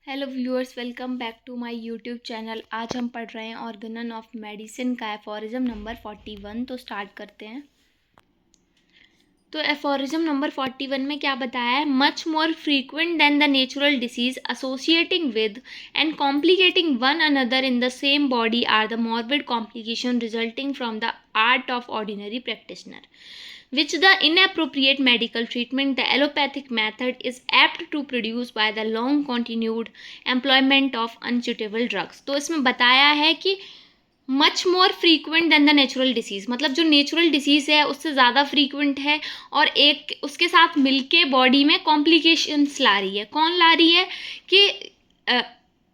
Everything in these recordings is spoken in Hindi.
Hello viewers, welcome back to my YouTube channel. आज हम पढ़ रहे हैं ऑर्गेनन ऑफ मेडिसिन का एफोरिज्म नंबर 41। तो स्टार्ट करते हैं। तो एफोरिज्म नंबर 41 में क्या बताया है? Much more frequent than the natural disease associating with and complicating one another in the same body are the morbid complication resulting from the art of ordinary practitioner which the inappropriate medical treatment, the allopathic method, is apt to produce by the long continued employment of unsuitable drugs। तो इसमें बताया है कि much more frequent than the natural disease, मतलब जो नेचुरल डिसीज़ है उससे ज़्यादा फ्रीक्वेंट है और एक उसके साथ मिलके बॉडी में कॉम्प्लिकेशंस ला रही है। कौन ला रही है? कि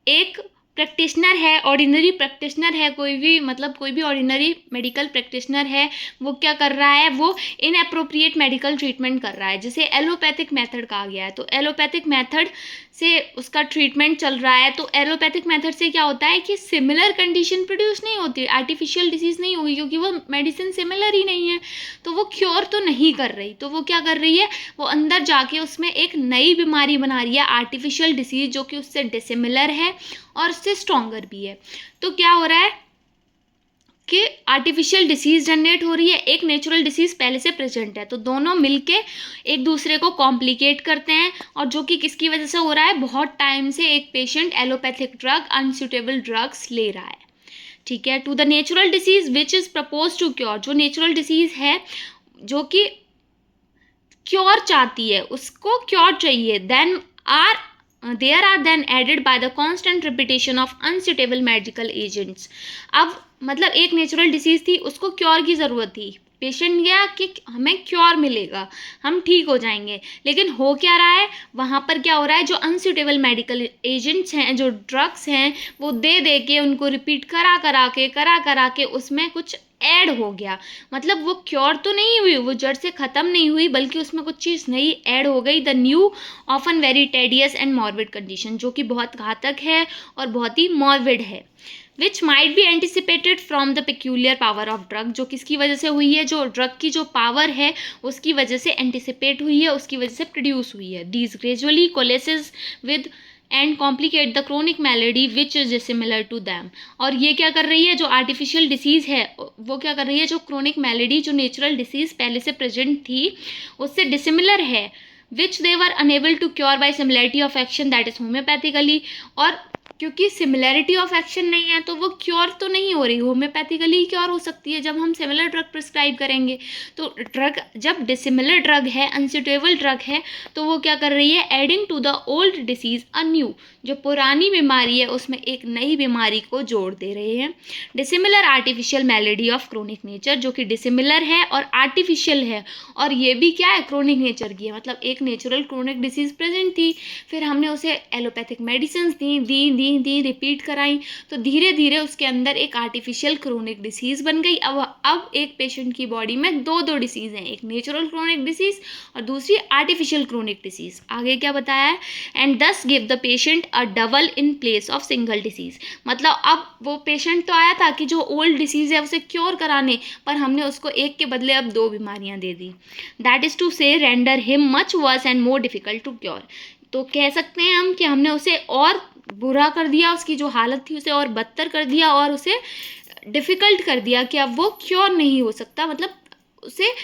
एक प्रैक्टिशनर है, ऑर्डिनरी प्रैक्टिशनर है, कोई भी ऑर्डिनरी मेडिकल प्रैक्टिशनर है, वो क्या कर रहा है? वो इनअप्रोप्रिएट मेडिकल ट्रीटमेंट कर रहा है, जिसे एलोपैथिक मेथड कहा गया है। तो एलोपैथिक मेथड से उसका ट्रीटमेंट चल रहा है। तो एलोपैथिक मेथड से क्या होता है कि सिमिलर कंडीशन प्रोड्यूस नहीं होती, आर्टिफिशियल डिसीज़ नहीं होगी, क्योंकि वो मेडिसिन सिमिलर ही नहीं है। तो वो क्योर तो नहीं कर रही, तो वो क्या कर रही है? वो अंदर जाके उसमें एक नई बीमारी बना रही है, आर्टिफिशियल डिसीज़, जो कि उससे डिसिमिलर है और उससे स्ट्रॉन्गर भी है। तो क्या हो रहा है कि आर्टिफिशियल डिसीज़ जनरेट हो रही है, एक नेचुरल डिसीज़ पहले से प्रेजेंट है। तो दोनों मिलके एक दूसरे को कॉम्प्लिकेट करते हैं, और जो कि किसकी वजह से हो रहा है? बहुत टाइम से एक patient allopathic drug, unsuitable drugs ले रहा है। ठीक है। To the natural disease which is propose to cure, जो नेचुरल डिसीज़ है जो कि क्योर चाहती है, उसको क्योर चाहिए, then there are then added by the constant repetition of unsuitable medical agents। अब मतलब एक नेचुरल डिसीज़ थी, उसको क्योर की ज़रूरत थी, पेशेंट गया कि हमें क्योर मिलेगा, हम ठीक हो जाएंगे, लेकिन हो क्या रहा है? वहाँ पर क्या हो रहा है? जो अनसूटेबल मेडिकल एजेंट्स हैं, जो ड्रग्स हैं, वो दे दे के उनको रिपीट करा करा के उसमें कुछ ऐड हो गया। मतलब वो क्योर तो नहीं हुई, वो जड़ से ख़त्म नहीं हुई, बल्कि उसमें कुछ चीज़ नई ऐड हो गई। The new often very tedious and morbid condition, जो कि बहुत घातक है और बहुत ही मॉर्बिड है। Which might be anticipated from the peculiar power of drug, जो किसकी वजह से हुई है? जो ड्रग की जो पावर है उसकी वजह से एंटिसिपेट हुई है, उसकी वजह से प्रोड्यूस हुई है। These gradually coalesces with and complicate the chronic malady which is similar to them. और ये क्या कर रही है? जो आर्टिफिशियल डिसीज़ है वो क्या कर रही है? जो क्रोनिक मैलेडी, जो नेचुरल डिसीज़ पहले से प्रेजेंट थी, उससे डिसिमिलर है, which they were unable to cure by similarity of action, that is homoeopathically. और क्योंकि सिमिलैरिटी ऑफ एक्शन नहीं है तो वो क्योर तो नहीं हो रही, होम्योपैथिकली ही क्योर हो सकती है जब हम सिमिलर ड्रग प्रिस्क्राइब करेंगे। तो ड्रग जब डिसिमिलर ड्रग है, अनसूटेबल ड्रग है, तो वो क्या कर रही है? Adding to the old disease a new, जो पुरानी बीमारी है उसमें एक नई बीमारी को जोड़ दे रहे हैं। Dissimilar artificial malady of chronic nature, जो कि डिसिमिलर है और आर्टिफिशियल है, और ये भी क्या है? क्रोनिक नेचर की है। मतलब एक नेचुरल क्रोनिक डिसीज़ प्रेजेंट थी, फिर हमने उसे एलोपैथिक मेडिसिन दी रिपीट कराई, तो धीरे धीरे उसके अंदर एक आर्टिफिशियल क्रोनिक डिसीज़ बन गई। अब एक पेशेंट की बॉडी में दो डिसीज़ हैं, एक नेचुरल क्रोनिक डिसीज़ और दूसरी आर्टिफिशियल क्रोनिक डिसीज़। आगे क्या बताया है? एंड दस give the patient a double in place of single disease. मतलब अब वो पेशेंट तो आया था कि जो ओल्ड डिसीज़ है उसे क्योर कराने, पर हमने उसको एक के बदले अब दो बीमारियां दे दी। That is to say render him much worse and more difficult to cure. तो कह सकते हैं हम कि हमने उसे और बुरा कर दिया, उसकी जो हालत थी उसे और बदतर कर दिया, और उसे डिफ़िकल्ट कर दिया कि अब वो क्योर नहीं हो सकता। मतलब उसे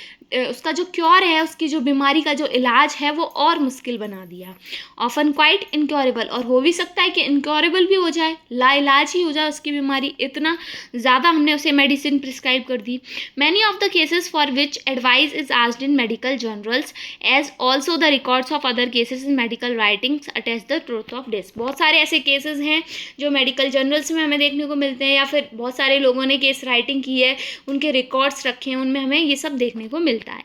उसका जो क्योर है, उसकी जो बीमारी का जो इलाज है, वो और मुश्किल बना दिया। ऑफन क्वाइट इनक्योरेबल, और हो भी सकता है कि इनक्योरेबल भी हो जाए, लाइलाज ही हो जाए उसकी बीमारी, इतना ज़्यादा हमने उसे मेडिसिन प्रिस्क्राइब कर दी। Many of the cases for which advice is asked in medical journals as also the records of other cases in medical writings attest the truth of this. बहुत सारे ऐसे केसेस हैं जो मेडिकल जर्नल्स में हमें देखने को मिलते हैं, या फिर बहुत सारे लोगों ने केस राइटिंग की है, उनके रिकॉर्ड्स रखे हैं, उनमें हमें ये सब देखने को मिलता है।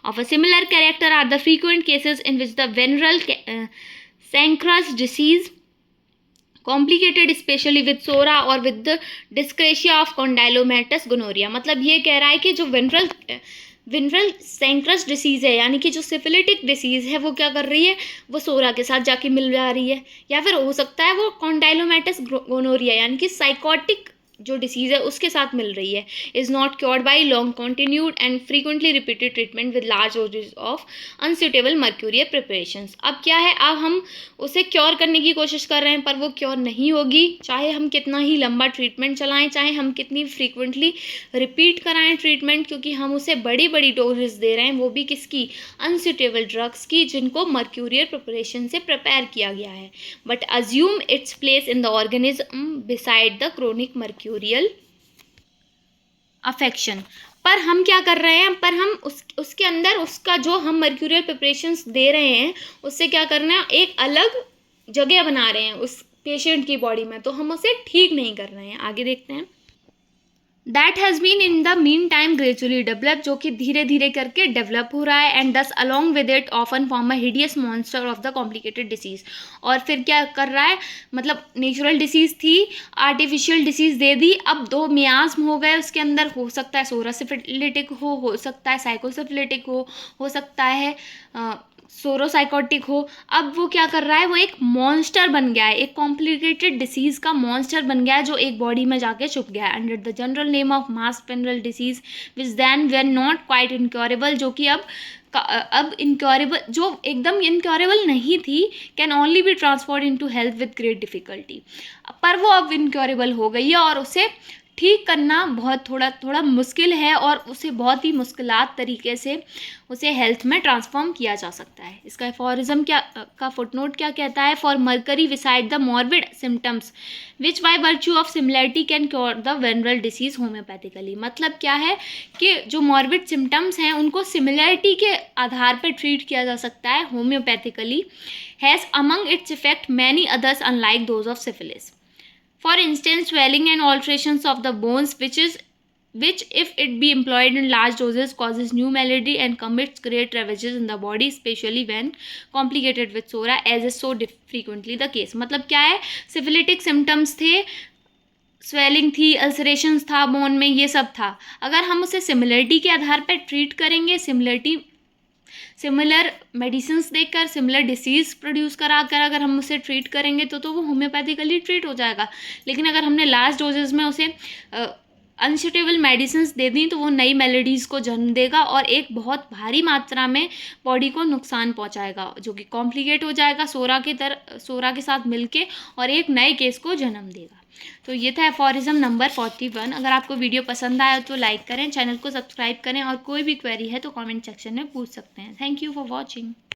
Of a similar character are the frequent cases in which the venereal Sankara's disease, complicated especially with SORA or with the dyscrasia of condylomatous gonorrhea। मतलब ये कह रहा है कि जो विनरल सैंक्रस डिसीज़ है, यानी कि जो सिफिलिटिक डिसीज़ है, वो क्या कर रही है? वो सोरा के साथ जाके मिल जा रही है, या फिर हो सकता है वो कॉन्डाइलोमेटस गोनोरिया, यानी कि साइकोटिक जो डिसीज़ है उसके साथ मिल रही है, is not cured by long continued and frequently repeated treatment with large doses of unsuitable mercurial preparations. अब क्या है, अब हम उसे क्योर करने की कोशिश कर रहे हैं पर वो क्योर नहीं होगी, चाहे हम कितना ही लंबा ट्रीटमेंट चलाएं, चाहे हम कितनी फ्रीक्वेंटली रिपीट कराएं ट्रीटमेंट, क्योंकि हम उसे बड़ी बड़ी डोजेस दे रहे हैं, वो भी किसकी, अनसूटेबल ड्रग्स की, जिनको मर्क्यूरियल प्रिपरेशन से प्रिपेयर किया गया है। But assume its place in the organism beside the chronic mercurial affection. पर हम क्या कर रहे हैं, पर हम उसके अंदर उसका जो हम मर्क्यूरियल प्रिपरेशंस दे रहे हैं उससे क्या करना है, एक अलग जगह बना रहे हैं उस पेशेंट की बॉडी में, तो हम उसे ठीक नहीं कर रहे हैं। आगे देखते हैं। That has been in the mean time gradually develop, जो कि धीरे धीरे करके डेवलप हो रहा है, एंड दस along with it often form a hideous monster of the complicated disease. और फिर क्या कर रहा है, मतलब नेचुरल डिसीज़ थी, आर्टिफिशियल डिसीज़ दे दी, अब दो मियाज़्म हो गए उसके अंदर, हो सकता है सोरासिफिलिटिक हो सकता है साइकोसिफिलिटिक हो सकता है सोरोसाइकोटिक हो। अब वो क्या कर रहा है, वो एक मॉन्स्टर बन गया है, एक कॉम्प्लिकेटेड डिसीज़ का मॉन्स्टर बन गया है जो एक बॉडी में जाके छुप गया है under the general name of mass spindle disease which then were not quite incurable, जो कि अब इनक्योरेबल, जो एकदम इनक्योरेबल नहीं थी, can only be transferred into health with great difficulty, पर वो अब इनक्योरेबल हो गई है और उसे ठीक करना बहुत थोड़ा मुश्किल है, और उसे बहुत ही मुश्किलात तरीके से उसे हेल्थ में ट्रांसफॉर्म किया जा सकता है। इसका एफोरिज्म क्या का फुटनोट क्या कहता है, for mercury beside the morbid symptoms which by virtue of similarity can cure the venereal disease homoeopathically. मतलब क्या है कि जो मॉर्बिड सिम्टम्स हैं उनको सिमिलैरिटी के आधार पर ट्रीट किया जा सकता है homoeopathically, has among its effects many others unlike those of syphilis. For instance, swelling and alterations of the bones, which if it be employed in large doses causes new malady and commits great ravages in the body, especially when complicated with sora, as is so frequently the case। मतलब क्या है, सिफिलिटिक सिम्टम्स थे, स्वेलिंग थी, अल्सरेशंस था बोन में, ये सब था। अगर हम उसे सिमिलरिटी के आधार पर ट्रीट करेंगे, सिमिलर मेडिसिन्स देकर, सिमिलर डिसीज़ प्रोड्यूस कराकर अगर हम उसे ट्रीट करेंगे तो वो होम्योपैथिकली ट्रीट हो जाएगा। लेकिन अगर हमने लार्ज डोजेज में उसे अनसूटेबल मेडिसिन्स दे दी तो वो नई मेलेडीज़ को जन्म देगा और एक बहुत भारी मात्रा में बॉडी को नुकसान पहुंचाएगा, जो कि कॉम्प्लिकेट हो जाएगा सोरा के साथ मिलके और एक नए केस को जन्म देगा। तो ये था एफोरिज्म नंबर 41। अगर आपको वीडियो पसंद आया तो लाइक करें, चैनल को सब्सक्राइब करें, और कोई भी क्वेरी है तो कमेंट सेक्शन में पूछ सकते हैं। Thank you for watching.